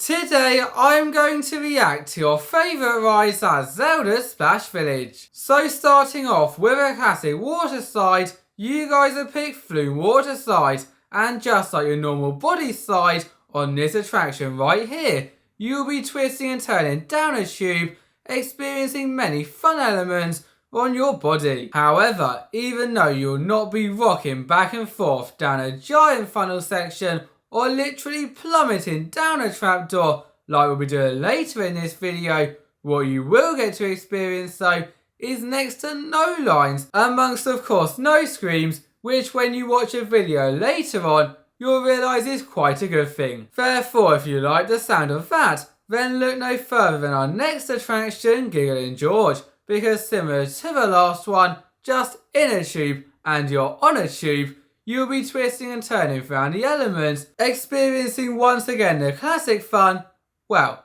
Today I'm going to react to your favourite rides at Zelda's Splash Village. So starting off with a classic water slide, you guys have picked Flume water slide, and just like your normal body slide on this attraction right here, you'll be twisting and turning down a tube, experiencing many fun elements on your body. However, even though you'll not be rocking back and forth down a giant funnel section or literally plummeting down a trapdoor like we'll be doing later in this video, what you will get to experience though is next to no lines, amongst of course no screams, which when you watch a video later on, you'll realise is quite a good thing. Therefore, if you like the sound of that, then look no further than our next attraction, Giggling Gorge, because similar to the last one, just in a tube and you're on a tube, you'll be twisting and turning around the elements, experiencing once again the classic fun, well,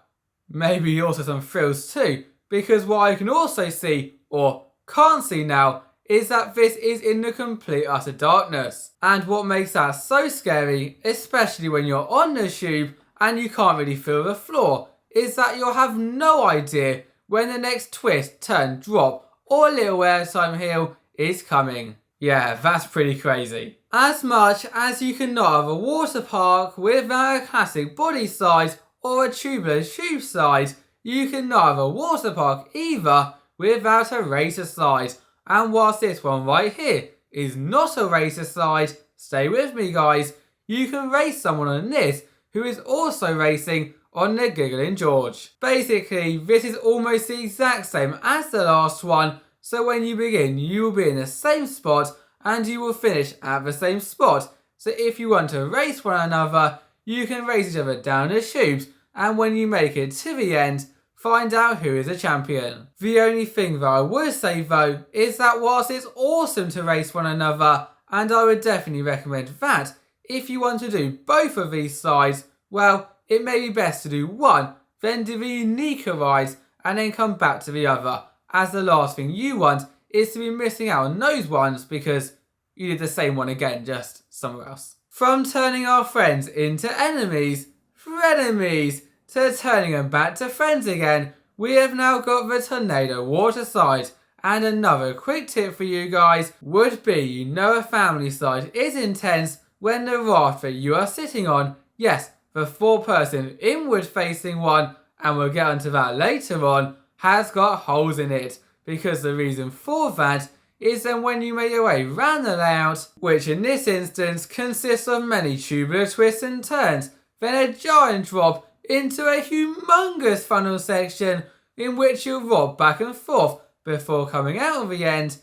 maybe also some thrills too, because what I can also see, or can't see now, is that this is in the complete utter darkness. And what makes that so scary, especially when you're on the tube and you can't really feel the floor, is that you'll have no idea when the next twist, turn, drop, or little airtime heel is coming. Yeah, that's pretty crazy. As much as you cannot have a water park without a classic body slide or a tubular tube slide, you cannot have a water park either without a racer slide. And whilst this one right here is not a racer slide, stay with me guys, you can race someone on this who is also racing on the Giggling Gorge. Basically, this is almost the exact same as the last one, so when you begin, you will be in the same spot and you will finish at the same spot. So if you want to race one another, you can race each other down the tubes, and when you make it to the end, find out who is a champion. The only thing that I would say though, is that whilst it's awesome to race one another, and I would definitely recommend that, if you want to do both of these slides, well, it may be best to do one, then do the unique rides, and then come back to the other, as the last thing you want is to be missing out on those ones because you did the same one again, just somewhere else. From turning our friends into enemies, frenemies, to turning them back to friends again, we have now got the Tornado water slide. And another quick tip for you guys would be, you know a family slide is intense when the raft that you are sitting on, yes, the 4-person inward facing one, and we'll get onto that later on, has got holes in it, because the reason for that is then when you make your way round the layout, which in this instance consists of many tubular twists and turns, then a giant drop into a humongous funnel section in which you'll rob back and forth before coming out of the end,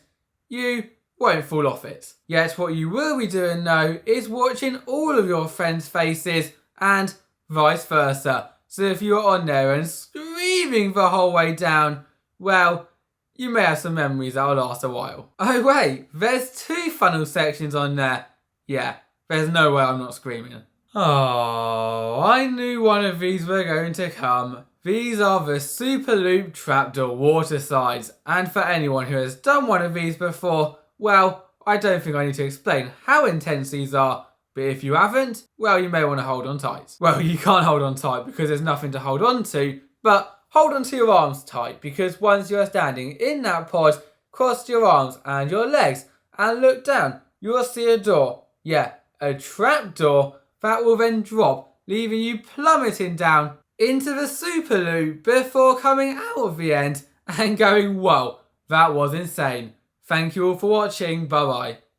you won't fall off it. Yet what you will be doing though is watching all of your friends' faces and vice versa. So if you're on there and screaming the whole way down, well, you may have some memories that'll last a while. Oh wait, there's 2 funnel sections on there. Yeah, there's no way I'm not screaming. Oh, I knew one of these were going to come. These are the Super Loop Trapdoor water slides, and for anyone who has done one of these before, well, I don't think I need to explain how intense these are. But if you haven't, well, you may want to hold on tight. Well, you can't hold on tight because there's nothing to hold on to, but hold on to your arms tight, because once you're standing in that pod, cross your arms and your legs and look down, you'll see a door. Yeah, a trap door that will then drop, leaving you plummeting down into the super loop before coming out of the end and going, whoa, that was insane. Thank you all for watching, bye bye.